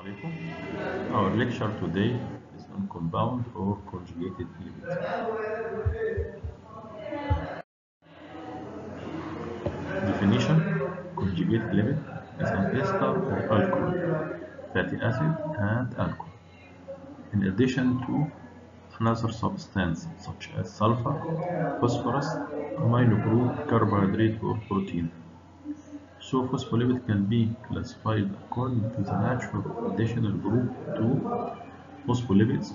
Alaikum. Our lecture today is on compound or conjugated lipids. Definition: conjugated lipid is an ester of alcohol, fatty acid, and alcohol, in addition to another substance such as sulfur, phosphorus, amino group, carbohydrate, or protein. So phospholipid can be classified according to the natural additional group to phospholipids,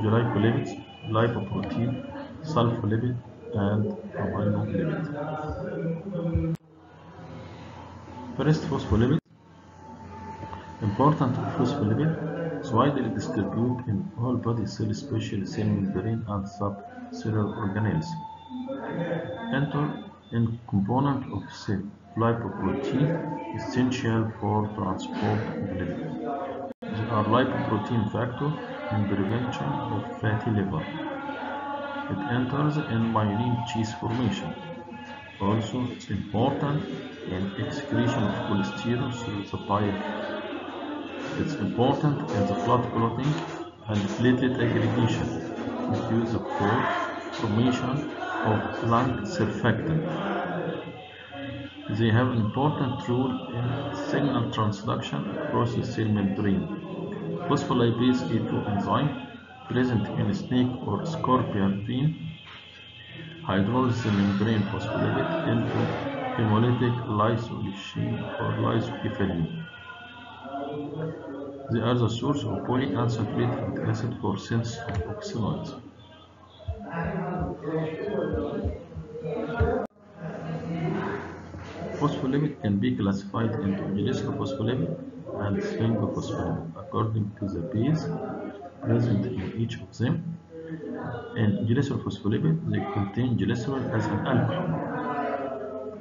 glycolipids, lipoprotein, sulfolipid, and aminolipid. First, phospholipids. Important phospholipid is widely distributed in all body cells, especially cell membrane and subcellular organelles. Enter in component of cell lipoprotein, essential for transport of lipid. They are lipoprotein factor in prevention of fatty liver. It enters in myelin cheese formation. Also, it's important in excretion of cholesterol through the bile. It's important in the blood clotting and platelet aggregation. It uses for formation of lung surfactant. They have an important role in signal transduction across the cell membrane. Phospholipase A2 enzyme present in snake or scorpion vein hydrolyzes the membrane phospholipid into hemolytic lysosine or lysokephalin. They are the source of polyunsaturated acid for synthesis of oxalates. Phospholipid can be classified into glycerophospholipid and sphingophospholipid according to the base present in each of them. In glycerophospholipid, they contain glycerol as an alcohol.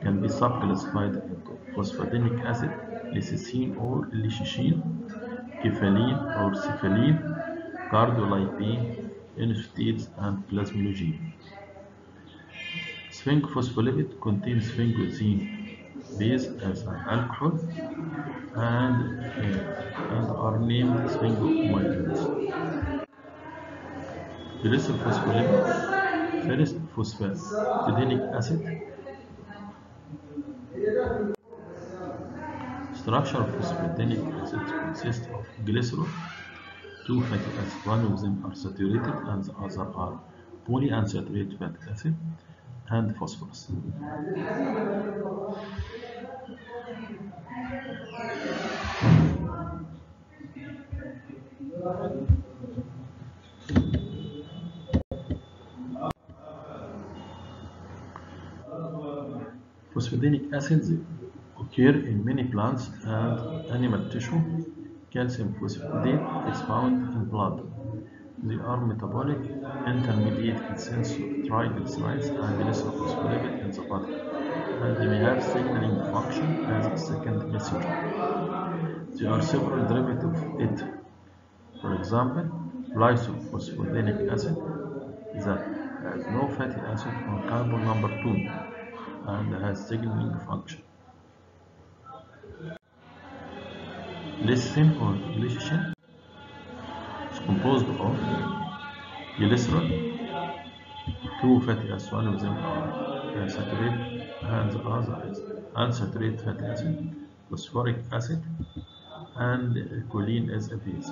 Can be subclassified into phosphatidic acid, lysine or lysine, kephalin or cephalin, cardolipine, inositates, and plasminogen. Sphingophospholipid contains sphingosine base as an alcohol and are named sphingomyelins. Glycerophospholipid, first phosphatidic acid. Structure of phosphatidic acid consists of glycerol, two fatty acids. One of them are saturated and the other are polyunsaturated fatty acid and phosphorus. Phosphatidic acids occur in many plants and animal tissue. Calcium phosphatidate is found in blood. They are metabolic intermediate in sense of triglycerides and glycerophospholipid in the body, and they may have signaling function as a second messenger. There are several derivatives of it. For example, lysophosphatidic acid that has no fatty acid on carbon number 2 and has signaling function. Lysine or glycine is composed of glycerol, two fatty acids, one of them are saturated and the other is unsaturated fatty acid, phosphoric acid, and choline is a base.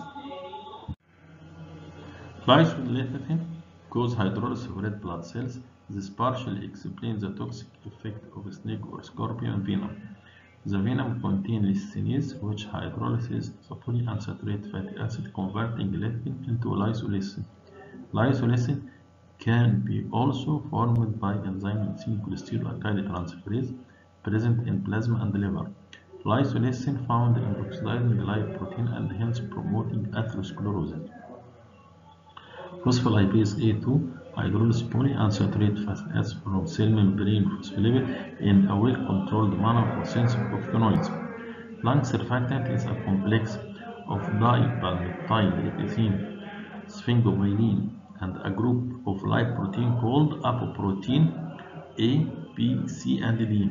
Lysolecithin causes hydrolysis of red blood cells. This partially explains the toxic effect of snake or scorpion venom. The venom contains lysinase, which hydrolyzes the polyunsaturated fatty acid, converting lecithin into lysoleucine. Lysoleucine can be also formed by enzyme cholesterol alkyl transferase present in plasma and liver. Lysoleucine found in oxidizing lipoprotein and hence promoting atherosclerosis. Phospholipase A2 hydrolyzes polyunsaturated fatty acids from cell membrane phospholipid in a well-controlled manner for synthesis of phenoids. Lung surfactant is a complex of dipalmitylripizine, sphingomyelin, and a group of lipoprotein called apoprotein A, B, C, and D.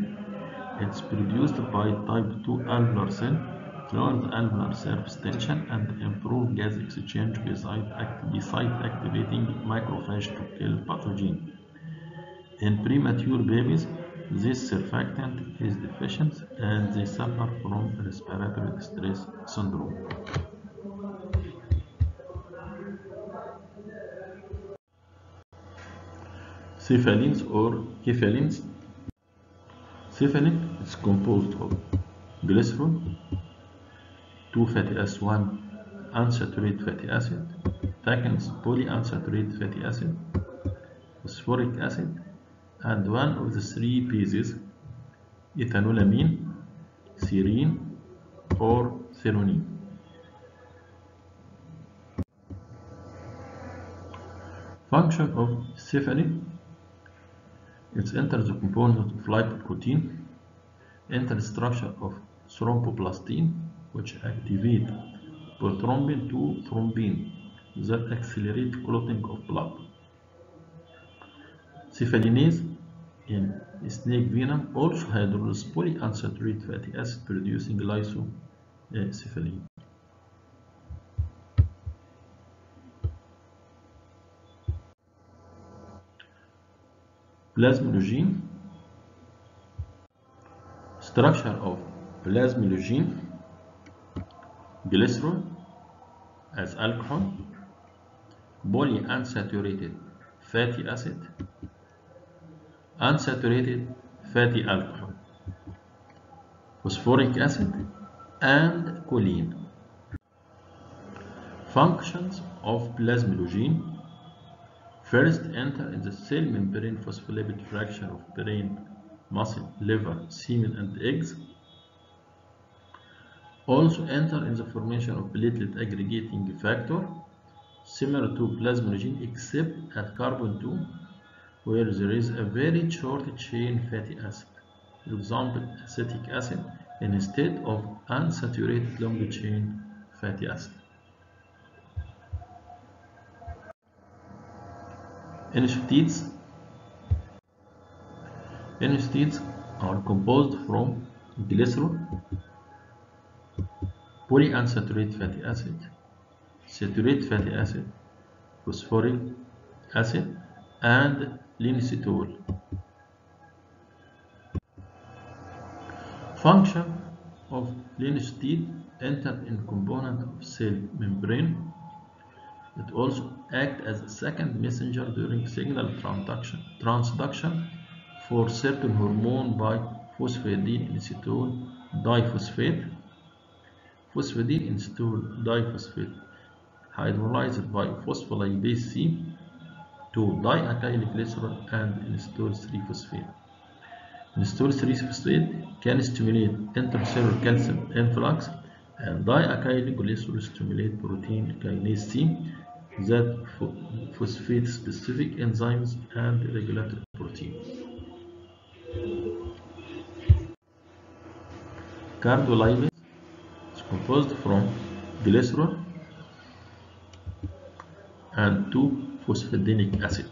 It's produced by type 2 alveolar cell lower the alveolar surface tension, and improve gas exchange beside activating macrophage to kill pathogen. In premature babies, this surfactant is deficient and they suffer from respiratory distress syndrome. Cephalins or cephalins. Cephalin is composed of glycerol, 2 fatty acids, 1 unsaturated fatty acid, second polyunsaturated fatty acid, phosphoric acid, and one of the three bases, ethanolamine, serine, or threonine. Function of cephalin: it enters the component of lipoprotein, enters structure of thromboplastin, which activate prothrombin to thrombin that accelerate clotting of blood. Cephalinase in snake venom also hydrolyzes polyunsaturated fatty acid producing lysocephalin. Plasminogen. Structure of plasminogen: glycerol as alcohol, polyunsaturated fatty acid, unsaturated fatty alcohol, phosphoric acid, and choline. Functions of plasminogen: first, enter in the cell membrane phospholipid fraction of brain, muscle, liver, semen, and eggs. Also enter in the formation of platelet aggregating factor, similar to plasminogen except at carbon 2, where there is a very short chain fatty acid, for example acetic acid, instead of unsaturated long chain fatty acid. Inositides are composed from glycerol, polyunsaturated fatty acid, saturated fatty acid, phosphoric acid, and inositol. Function of inositide: enter in component of cell membrane. It also acts as a second messenger during signal transduction for certain hormone by phosphatidylиноститol diphosphate. Phosphatidylinositol diphosphate hydrolyzed by phospholipase C to diacylglycerol and inositol 3-phosphate. Inositol 3-phosphate can stimulate intracellular calcium influx, and diacylglycerol stimulate protein kinase C that phosphate specific enzymes and regulatory proteins. Cardiolipase is composed from glycerol and 2-phosphidinic acid.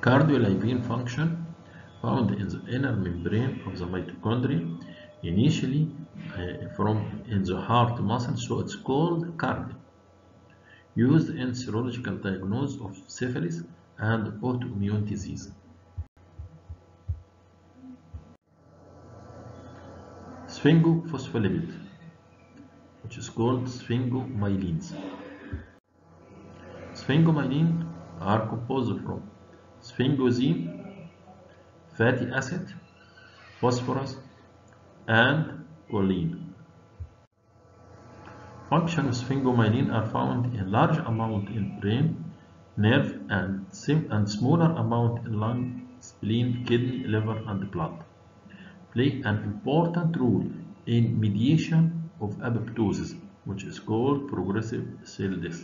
Cardiolipine function: found in the inner membrane of the mitochondria, initially in the heart muscle, so it's called cardio. Used in serological diagnosis of syphilis and autoimmune disease. Sphingophospholipid, which is called sphingomyelins. Sphingomyelins are composed from sphingosine, fatty acid, phosphorus, and choline. Function of sphingomyelin are found in large amount in brain, nerve, and smaller amount in lung, spleen, kidney, liver, and blood. Play an important role in mediation of apoptosis, which is called progressive cell death.